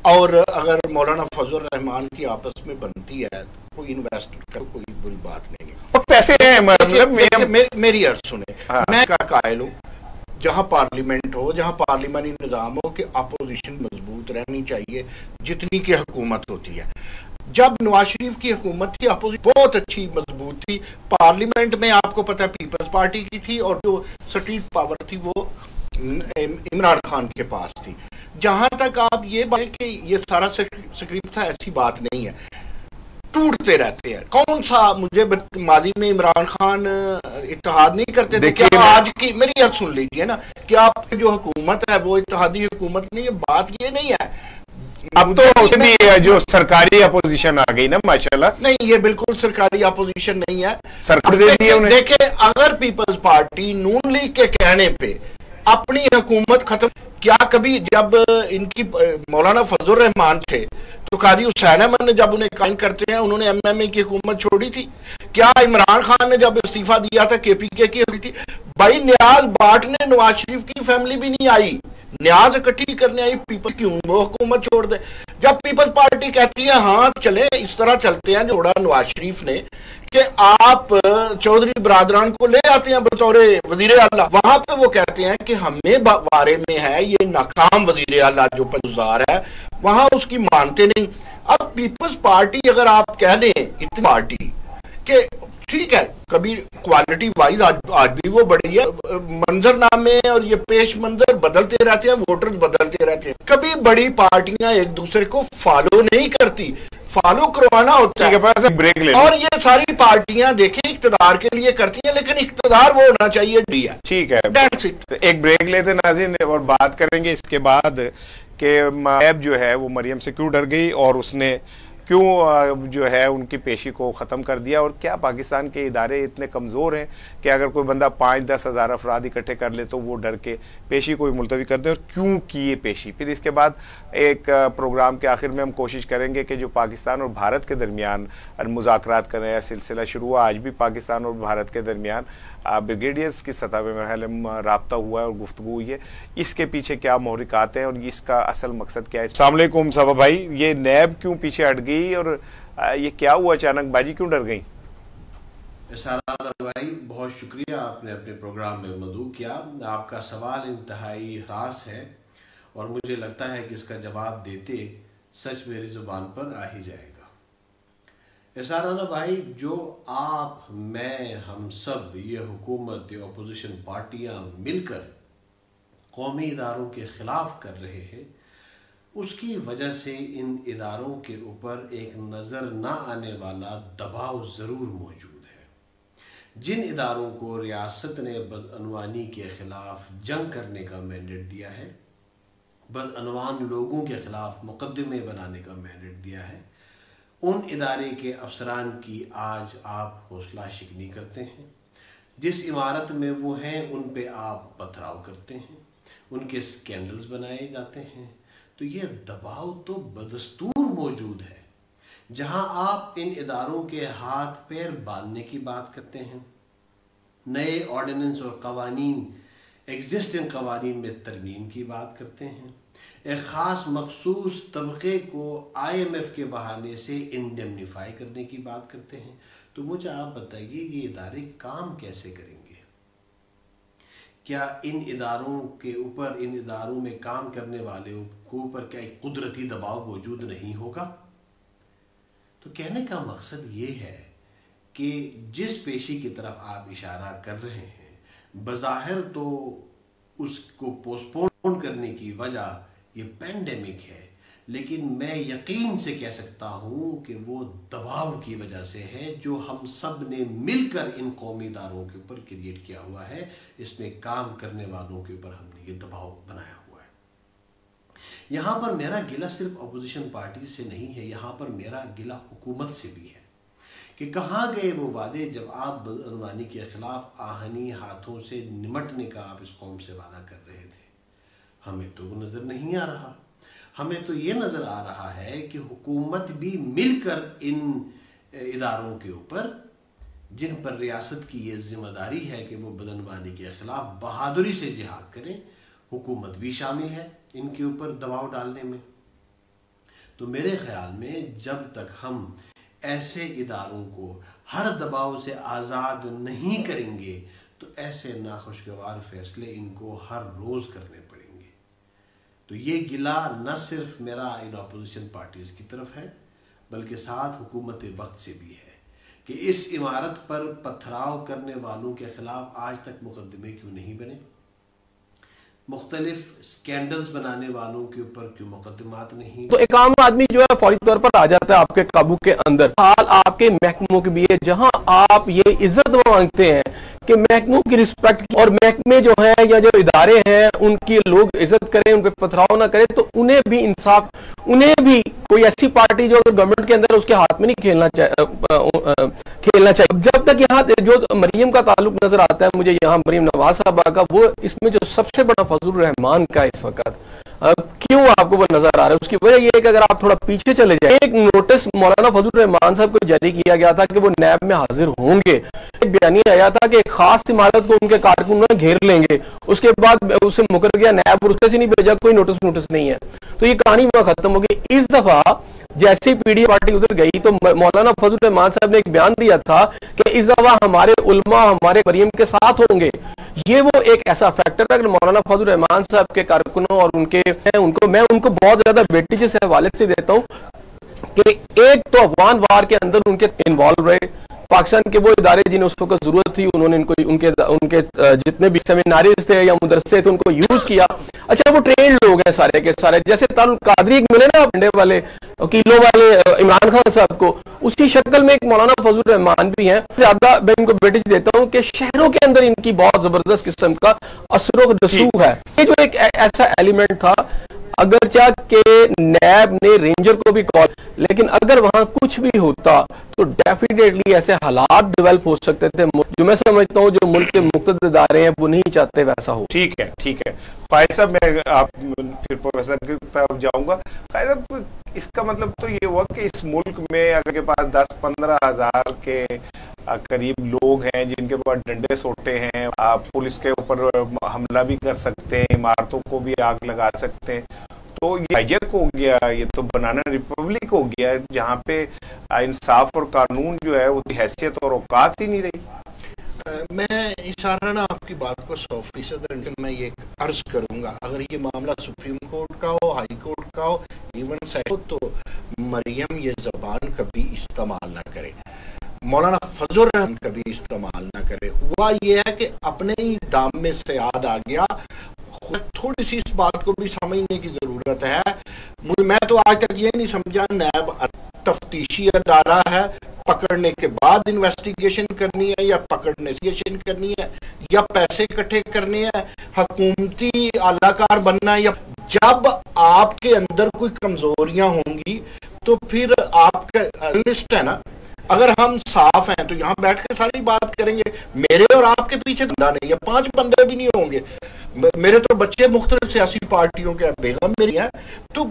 और अगर मौलाना फजल रहमान की आपस में बनती है कोई इन्वेस्ट कर कोई बुरी बात नहीं है और पैसे हैं मतलब मेरी अर्ज सुने, मैं क्या कायल हूँ जहाँ पार्लियामेंट हो, जहाँ पार्लियामानी निज़ाम हो कि अपोजिशन मजबूत रहनी चाहिए जितनी की हुकूमत होती है। जब नवाज शरीफ की हुकूमत थी अपोजिशन बहुत अच्छी मजबूत थी, पार्लियामेंट में आपको पता है पीपल्स पार्टी की थी और जो स्ट्रीट पावर थी वो इमरान खान के पास थी। जहां तक आप ये बात कि ये सारा स्क्रिप्ट था, ऐसी बात नहीं है, टूटते रहते हैं। कौन सा मुझे माजी में इमरान खान इत्तेहाद नहीं करते थे क्या? आज की मेरी अर्ज सुन लीजिए ना कि आप जो हुकूमत है वो इत्तेहादी हुकूमत नहीं है, बात ये नहीं है। अब तो जो सरकारी अपोजिशन आ गई ना माशाल्लाह। नहीं, ये बिल्कुल सरकारी अपोजिशन नहीं है, सरकार दे दी उन्हें। देखे अगर पीपल्स पार्टी नून लीग के कहने पे अपनी हुकूमत खत्म, क्या कभी जब इनकी मौलाना फजल रहमान थे तो काजी हुसैन अहमद ने जब उन्हें कायम करते हैं उन्होंने एमएमए की हुकूमत छोड़ी थी? क्या इमरान खान ने जब इस्तीफा दिया था केपीके की हुई थी? भाई न्याज बांटने नवाज शरीफ की फैमिली भी नहीं आई, न्याज इकट्ठी करने आई पीपल, क्यों वो हुकूमत छोड़ दे? जब पीपल्स पार्टी कहती है हाँ चले इस तरह चलते हैं, जोड़ा नवाज शरीफ ने कि आप चौधरी बरादरान को ले आते हैं बतौर वजीर आला, वहां पे वो कहते हैं कि हमें बारे में है ये नाकाम वजीर आला जो पंजुजार है, वहां उसकी मानते नहीं। अब पीपल्स पार्टी अगर आप कह दें इतनी पार्टी के ठीक है कभी क्वालिटी वाइज आज भी वो बड़ी है, मंजरनामे और ये पेश मंजर बदलते रहते हैं, वोटर्स बदलते रहते हैं, कभी बड़ी पार्टियां एक दूसरे को फॉलो नहीं करती, फॉलो करवाना होता है। ब्रेक ले और ये सारी पार्टियां देखें इख्तिदार के लिए करती हैं, लेकिन इख्तिदार वो होना चाहिए दिया। ठीक है, एक ब्रेक लेते नाज़रीन और बात करेंगे इसके बाद कि ऐब जो है वो मरियम से क्यों डर गई और उसने क्यों जो है उनकी पेशी को ख़त्म कर दिया, और क्या पाकिस्तान के इदारे इतने कमज़ोर हैं कि अगर कोई बंदा 5-10 हज़ार अफराद इकट्ठे कर ले तो वो डर के पेशी को भी मुलतवी कर दे, और क्यों की ये पेशी। फिर इसके बाद एक प्रोग्राम के आखिर में हम कोशिश करेंगे कि जो पाकिस्तान और भारत के दरमियान मुज़ाकरात का नया सिलसिला शुरू हुआ, आज भी पाकिस्तान और भारत के दरमियान ब्रिगेडियर्स की सतह पर मेरे ख्याल में रब्ता हुआ है और गुफ्तगू हुई है, इसके पीछे क्या महरिकात हैं और इसका असल मकसद क्या है। अस्सलाम वालेकुम सबा भाई, ये नैब क्यों पीछे हट गई और ये क्या हुआ, अचानक बाजी क्यों डर गई? भाई बहुत शुक्रिया, आपने अपने प्रोग्राम में मदऊ किया। आपका सवाल इंतहाई खास है और मुझे लगता है कि इसका जवाब देते सच मेरी जुबान पर आ ही जाएगा। एहसाना भाई, जो आप, मैं, हम सब, ये हुकूमत, ये अपोजिशन पार्टियां मिलकर कौमी इदारों के खिलाफ कर रहे हैं, उसकी वजह से इन इदारों के ऊपर एक नज़र ना आने वाला दबाव ज़रूर मौजूद है। जिन इदारों को रियासत ने बदअनवानी के ख़िलाफ़ जंग करने का मैंडेट दिया है, बदअनवान लोगों के ख़िलाफ़ मुकदमे बनाने का मैंडेट दिया है, उन इदारे के अफसरान की आज आप हौसला शिकनी करते हैं। जिस इमारत में वो हैं उन पे आप पथराव करते हैं, उनके स्कैंडल्स बनाए जाते हैं, तो ये दबाव तो बदस्तूर मौजूद है। जहां आप इन इदारों के हाथ पैर बांधने की बात करते हैं, नए ऑर्डिनेंस और कवानीन, एग्जिस्टिंग कवानीन में तरमीम की बात करते हैं, एक ख़ास मखसूस तबके को IMF के बहाने से इंडेमनीफाई करने की बात करते हैं, तो मुझे आप बताइए ये इदारे काम कैसे करेंगे? क्या इन इदारों के ऊपर, इन इदारों में काम करने वाले के ऊपर क्या एक कुदरती दबाव मौजूद नहीं होगा? तो कहने का मकसद ये है कि जिस पेशी की तरफ आप इशारा कर रहे हैं, बज़ाहिर तो उसको पोस्टपोन करने की वजह ये पैंडेमिक है, लेकिन मैं यकीन से कह सकता हूं कि वो दबाव की वजह से है जो हम सब ने मिलकर इन कौमी इदारों के ऊपर क्रिएट किया हुआ है। इसमें काम करने वालों के ऊपर हमने ये दबाव बनाया हुआ है। यहां पर मेरा गिला सिर्फ अपोजिशन पार्टी से नहीं है, यहां पर मेरा गिला हुकूमत से भी है कि कहाँ गए वो वादे जब आप बदअनवानी के खिलाफ आहनी हाथों से निमटने का आप इस कौम से वादा कर रहे थे। हमें तो वो नज़र नहीं आ रहा। हमें तो ये नज़र आ रहा है कि हुकूमत भी मिलकर इन इदारों के ऊपर, जिन पर रियासत की ये जिम्मेदारी है कि वो बदअनवानी के खिलाफ बहादुरी से जिहाद करें, हुकूमत भी शामिल है इनके ऊपर दबाव डालने में। तो मेरे ख्याल में जब तक हम ऐसे इदारों को हर दबाव से आज़ाद नहीं करेंगे तो ऐसे नाखुशगवार फैसले इनको हर रोज़ करने पड़ेंगे। तो ये गिला न सिर्फ मेरा इन अपोजिशन पार्टीज़ की तरफ है बल्कि साथ हुकूमत वक्त से भी है कि इस इमारत पर पथराव करने वालों के खिलाफ आज तक मुकदमे क्यों नहीं बने, मुख्तलिफ स्कैंडल्स बनाने वालों के ऊपर क्यों मुकदमात नहीं। तो एक आम आदमी जो है फौरी तौर पर आ जाता है आपके काबू के अंदर। हाल आपके महकमों के भी है जहां आप ये इज्जत मांगते हैं कि महकमों की रिस्पेक्ट और महकमे जो है या जो इदारे हैं उनकी लोग इज्जत करें, उन पर पथराव ना करें, तो उन्हें भी इंसाफ, उन्हें भी कोई ऐसी पार्टी जो गवर्नमेंट के अंदर उसके हाथ में नहीं खेलना चाहिए। जब तक यहाँ जो मरियम का ताल्लुक नजर आता है मुझे, यहाँ मरियम नवाज साहबा का, वो इसमें जो सबसे बड़ा फजलुर रहमान का इस वक्त क्यों आपको वो नजर आ रहा है, उसकी वजह यह है कि अगर आप थोड़ा पीछे चले जाए, एक नोटिस मौलाना फजलुर रहमान साहब को जारी किया गया था कि वो नैब में हाजिर होंगे। एक बयानी आया था कि एक खास इमारत को उनके कारकुन घेर लेंगे, उसके बाद उससे मुकर गया नैब और उससे नहीं भेजा, कोई नोटिस नहीं है। तो ये कहानी वहां खत्म हो गई। इस दफा जैसे पीडीए पार्टी उधर गई तो मौलाना फजलुर रहमान साहब ने एक बयान दिया था कि इस दफा हमारे उलमा हमारे मरियम के साथ होंगे। ये वो एक ऐसा फैक्टर है कि मौलाना फजलुर रहमान साहब के कारकुनों और मैं उनको बहुत ज्यादा वेटेज से हवाले से देता हूँ कि एक तो अफगान वार के अंदर उनके इन्वॉल्व रहे, पाकिस्तान के वो इदारे जिन्हें उस वक्त जरूरत थी उन्होंने इनको उनके जितने भी सेमिनारीज थे या मदरसे थे उनको यूज किया। अच्छा, वो ट्रेंड लोग हैं सारे के सारे, जैसे तारुल कादरी मिले ना अंडे वाले किलो वाले इमरान खान साहब को, उसी शक्ल में एक मौलाना फजलुर रहमान भी हैं। ज्यादा मैं इनको वेटेज देता हूँ कि शहरों के अंदर इनकी बहुत जबरदस्त किस्म का असर रसूख है। ये जो एक ऐसा एलिमेंट था, अगर चाह के नैब ने रेंजर को भी कॉल, लेकिन अगर वहां कुछ भी होता तो डेफिनेटली ऐसे हालात डेवलप हो सकते थे जो मैं समझता हूं जो मुल्क के मुख्तलिफ इदारे हैं वो नहीं चाहते वैसा हो। ठीक है, ठीक है फायद साहब, मैं आप फिर प्रोफेसर की तरफ जाऊंगा। फायद साहब, इसका मतलब तो ये हुआ कि इस मुल्क में अगर के पास 10-15 हज़ार के करीब लोग हैं जिनके पास डंडे सोटे हैं, आप पुलिस के ऊपर हमला भी कर सकते हैं, इमारतों को भी आग लगा सकते हैं, तो ये हाईजैक हो गया, ये तो बनाना रिपब्लिक हो गया जहाँ पे इंसाफ और कानून जो है वो हैसियत और औकात ही नहीं रही। मैं इशारा ना आपकी बात को 100% मैं ये अर्ज करूंगा, अगर ये मामला सुप्रीम कोर्ट का हो, हाई कोर्ट का हो, इवन हो, तो मरियम ये जबान कभी इस्तेमाल ना करे, मौलाना फजलुर रहमान कभी इस्तेमाल ना करे। हुआ ये है कि अपने ही दाम में से याद आ गया, थोड़ी सी इस बात को भी समझने की जरूरत है। मैं तो आज तक ये नहीं समझा नैब तफ्तीशी अदारा है, पकड़ने के बाद इन्वेस्टिगेशन करनी है या पकड़ने से करनी है या पैसे इकट्ठे करने हैं, हुकूमती आलाकार बनना है, या जब आपके अंदर कोई कमजोरियां होंगी तो फिर आपका लिस्ट है ना, अगर हम साफ हैं तो यहाँ बैठ के सारी बात करेंगे। मेरे और आपके पीछे बंदा नहीं है, 5 बंदे भी नहीं होंगे, मेरे तो बच्चे मुख्तलिफ सियासी पार्टियों के, बेगम मेरी है, तो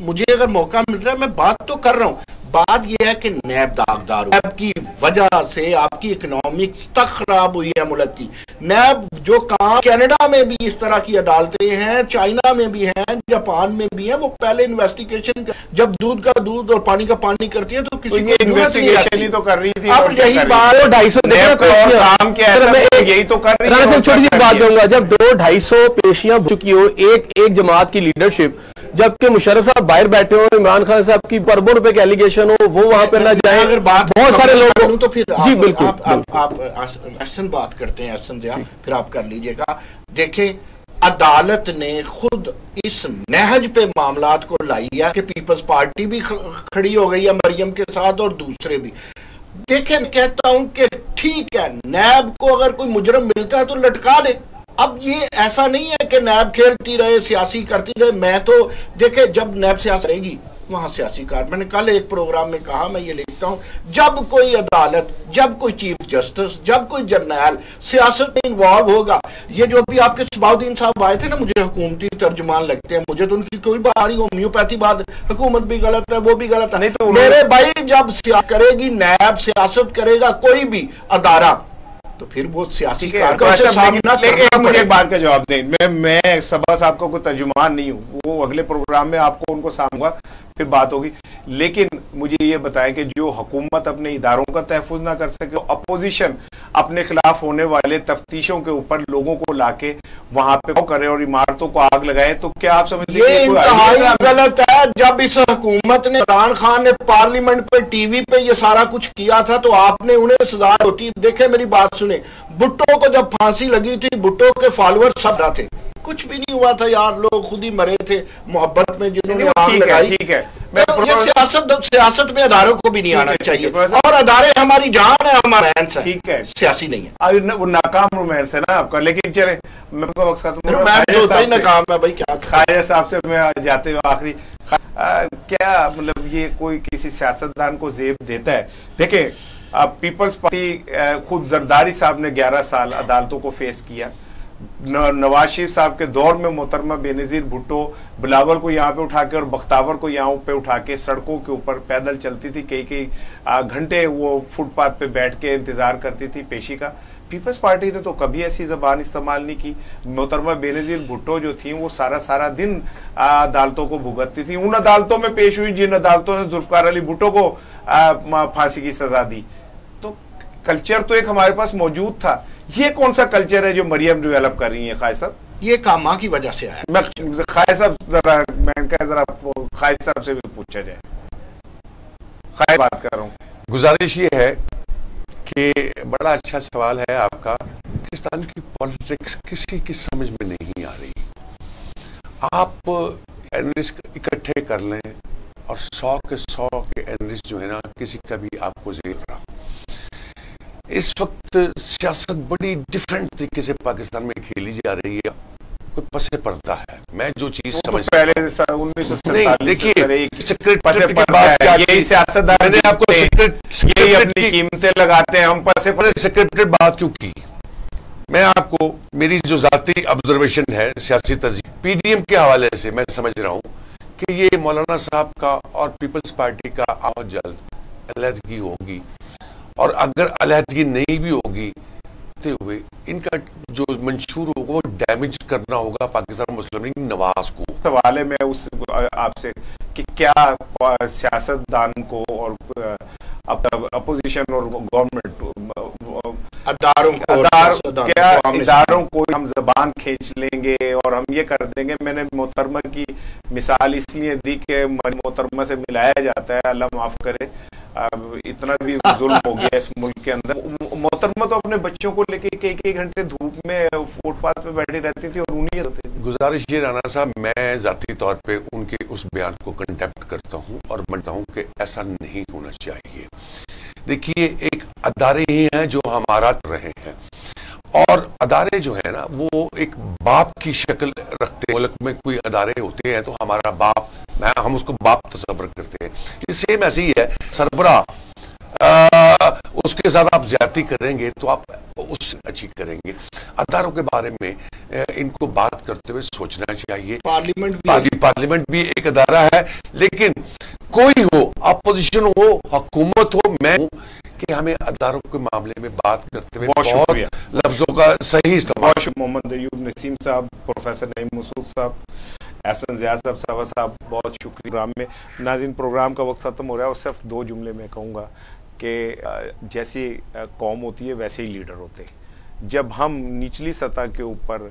मुझे अगर मौका मिल रहा है मैं बात तो कर रहा हूँ। बात यह है कि नैब दागदार, नैब की वजह से आपकी इकोनॉमिक तक खराब हुई है मुल्क की। नैब जो काम कनाडा में भी इस तरह की अदालतें हैं, चाइना में भी हैं, जापान में भी हैं, वो पहले इन्वेस्टिगेशन जब दूध का दूध और पानी का पानी करती है तो किसी को इन्वेस्टिगेशन ही तो कर रही थी। अब यही बात 250 काम क्या है, यही तो कर रही है। छोटी सी बात दूंगा, जब 200-250 पेशियां चुकी हो एक जमात की लीडरशिप, जबकि मुशर्रफ साहब बाहर बैठे हो, इमरान खान साहब की अरबों रुपए के एलिगेशन हो, वो वहां पर ना जाए, अगर बात बहुत सारे लोग तो फिर जी बिल्कुल आप अहसन बात करते हैं, अहसन जिया, फिर आप कर लीजिएगा। देखें, अदालत ने खुद इस नहज पे मामलात को लाई है कि पीपल्स पार्टी भी खड़ी हो गई है मरियम के साथ और दूसरे भी। देखें, मैं कहता हूं कि ठीक है, नैब को अगर कोई मुजरम मिलता है तो लटका दे। अब ये ऐसा नहीं है कि नैब खेलती रहे, सियासी करती रहे। मैं तो देखे, जब नैब सियासी रहेगी वहाँ सियासी कार। मैंने कल एक प्रोग्राम में कहा, मैं ये लिखता हूँ, जब कोई अदालत, जब कोई चीफ जस्टिस, जब कोई जर्नैल सियासत में इन्वॉल्व होगा, ये जो अभी आपके सबाउद्दीन साहब आए थे ना, मुझे हुकूमती तर्जुमान लगते हैं, मुझे तो उनकी कोई बारी होम्योपैथी बात, हुकूमत भी गलत है, वो भी गलत है। नहीं तो मेरे भाई, जब करेगी नैब, सियासत करेगा कोई भी अदारा, तो फिर वो सियासी मुझे एक बात का जवाब दें। मैं सबा साहब का कोई तर्जुमान नहीं हूँ, वो अगले प्रोग्राम में आपको उनको सामूंगा, फिर बात होगी। लेकिन मुझे ये बताएं कि जो हुकूमत अपने इदारों का तहफ़्फ़ुज़ ना कर सके, अपोजिशन अपने खिलाफ होने वाले तफ्तीशों के ऊपर लोगों को लाके वहां पे करे और इमारतों को आग लगाए, तो क्या आप समझते हैं ये इंतहाई गलत है? जब इस हुकूमत ने, इमरान खान ने पार्लियामेंट पे, टीवी पे ये सारा कुछ किया था, तो आपने उन्हें सजा होती। देखे, मेरी बात सुने, भुट्टो को जब फांसी लगी थी, भुट्टो के फॉलोअर सब थे, कुछ भी नहीं हुआ था यार, लोग खुद ही मरे थे मोहब्बत में जिन्होंने आग लगाई। ठीक है, तो ये सियासत में अदारों को भी नहीं आना चाहिए, और अदारे हमारी जान है, हमारा रोमांस है, ठीक है, सियासी नहीं है। वो नाकाम रोमांस है ना आपका। लेकिन चले, मैं वक्त खत्म, नाकाम है भाई, क्या ख्वाजा साहब से मैं जाते हुए आखिरी, क्या मतलब ये कोई किसी सियासतदान को जेब देता है? देखें, पीपल्स पार्टी, खुद जरदारी साहब ने 11 साल अदालतों को फेस किया। नवाज शरीफ साहब के दौर में मोहतरमा बेनजीर भुट्टो बिलावल को यहाँ पे उठा के और बख्तावर को यहाँ पे उठा के सड़कों के ऊपर पैदल चलती थी, कई घंटे वो फुटपाथ पे बैठ के इंतजार करती थी पेशी का। पीपल्स पार्टी ने तो कभी ऐसी जबान इस्तेमाल नहीं की। मोहतरमा बेनजीर भुट्टो जो थी वो सारा दिन अदालतों को भुगतती थी, उन अदालतों में पेश हुई जिन अदालतों ने जुल्फकार अली भुट्टो को फांसी की सजा दी। तो कल्चर तो एक हमारे पास मौजूद था। ये कौन सा कल्चर है जो मरियम डेवलप कर रही है ख्वाजा साहब? ये कामा की वजह से आया। मैं ख्वाजा साहब जरा ख्वाजा साहब से भी पूछा जाए, ख्वाजा बात कर रहा हूँ। गुजारिश ये है कि बड़ा अच्छा सवाल है आपका। पाकिस्तान की पॉलिटिक्स किसी की समझ में नहीं आ रही। आप एनालिस्ट इकट्ठे कर लें और 100 के 100 के एनालिस्ट जो है ना, किसी का भी आपको जेल रहा। इस वक्त सियासत बड़ी डिफरेंट तरीके से पाकिस्तान में खेली जा रही है, कोई पसे पर्दा है। मैं जो चीज समझ पहले 1947 देखिए, यही सियासतदान, मैंने आपको यही अपनी कीमतें लगाते हैं, हम पसे सेक्रेटरी बात क्यों की? मैं आपको मेरी जो जाती ऑब्जर्वेशन है सियासी तरजीह पीडीएम के हवाले से मैं समझ रहा हूं कि ये मौलाना साहब का और पीपल्स पार्टी का बहुत जल्द अलहदगी होगी, और अगर अलहदगी नहीं भी होगी तो हुए इनका जो मंशूर होगा वो डैमेज करना होगा पाकिस्तान मुस्लिम लीग नवाज को। सवाल है मैं उस आपसे कि क्या सियासतदान को और अपोजिशन और गवर्नमेंट इदारों को हम जबान खींच लेंगे और हम ये कर देंगे? मैंने मोहतरमा की मिसाल इसलिए दी कि मोहतरमा से मिलाया जाता है, अल्लाह माफ करे, इतना भी जुल्म हो गया इस मुल्क के अंदर। मोहतरमा तो अपने बच्चों को लेके कई घंटे धूप में फुटपाथ पे बैठी रहती थी और उन्हीं होते थे। गुजारिश ये राना साहब, मैं जाती तौर पे उनके उस बयान को कंडेम करता हूँ और मानता हूँ कि ऐसा नहीं होना चाहिए। देखिए, एक अदारे ही हैं जो हमारा रहे हैं, और अदारे जो है ना वो एक बाप की शक्ल रखते हैं। मुल्क में कोई अदारे होते हैं तो हमारा बाप, हम उसको बाप तस्वर करते हैं। ये सेम ऐसे ही है, सरबरा उसके साथ आप ज्यादती करेंगे तो आप उससे अचीव करेंगे। अदारों के बारे में इनको बात करते हुए सोचना चाहिए। पार्लियामेंट भी एक अदारा है, लेकिन कोई हो, अपोजिशन हो, हुकूमत हो, मैं हूं कि हमें अदारों के मामले में बात करते हुए बहुत लफ्जों का सही इस्तेमाल। मोहम्मद अयूब नसीम साहब, प्रोफेसर नईम मसूद साहब, एहसन ज़िया साहब, सवा साहब, बहुत शुक्रिया। प्रोग्राम में नाज़रीन, प्रोग्राम का वक्त खत्म हो रहा है और सिर्फ 2 जुमले में कहूँगा कि जैसी कौम होती है वैसे ही लीडर होते हैं। जब हम निचली सतह के ऊपर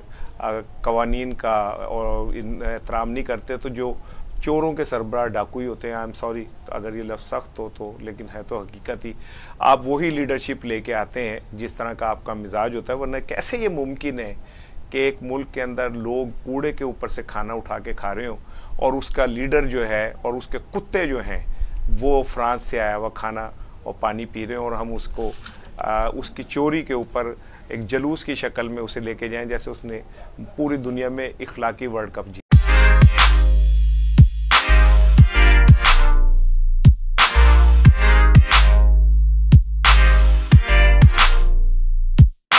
कवानीन का और एहतराम नहीं करते तो जो चोरों के सरबराह डाकू ही होते हैं। आई एम सॉरी अगर ये लफ्ज़ सख्त हो तो, लेकिन है तो हकीकत ही। आप वही लीडरशिप लेके आते हैं जिस तरह का आपका मिजाज होता है, वरना कैसे ये मुमकिन है कि एक मुल्क के अंदर लोग कूड़े के ऊपर से खाना उठा के खा रहे हो और उसका लीडर जो है और उसके कुत्ते जो हैं वो फ्रांस से आया हुआ खाना और पानी पी रहे हैं और हम उसको उसकी चोरी के ऊपर एक जलूस की शक्ल में उसे लेके जाएं जैसे उसने पूरी दुनिया में इखलाकी वर्ल्ड कप जीता।